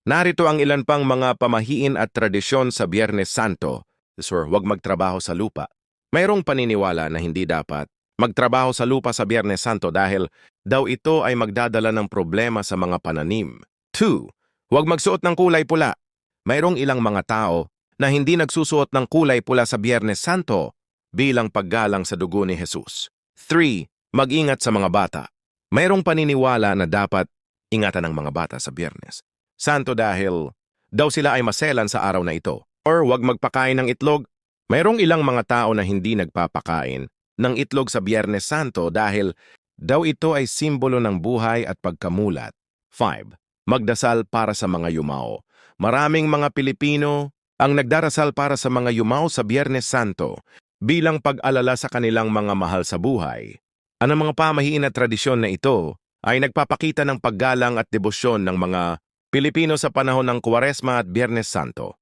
Narito ang ilan pang mga pamahiin at tradisyon sa Biyernes Santo. Sir, huwag magtrabaho sa lupa. Mayroong paniniwala na hindi dapat magtrabaho sa lupa sa Biyernes Santo dahil daw ito ay magdadala ng problema sa mga pananim. 2. Huwag magsuot ng kulay pula. Mayroong ilang mga tao na hindi nagsusuot ng kulay pula sa Biyernes Santo bilang paggalang sa dugo ni Jesus. 3. Mag-ingat sa mga bata. Mayroong paniniwala na dapat ingatan ng mga bata sa Biyernes Santo dahil daw sila ay maselan sa araw na ito. Or huwag magpakain ng itlog. Mayroong ilang mga tao na hindi nagpapakain ng itlog sa Biyernes Santo dahil daw ito ay simbolo ng buhay at pagkamulat. 5. Magdasal para sa mga yumao. Maraming mga Pilipino ang nagdarasal para sa mga yumao sa Biyernes Santo bilang pag-alala sa kanilang mga mahal sa buhay. Ang mga pamahiin at tradisyon na ito ay nagpapakita ng paggalang at debosyon ng mga Pilipino sa panahon ng Kwaresma at Biyernes Santo.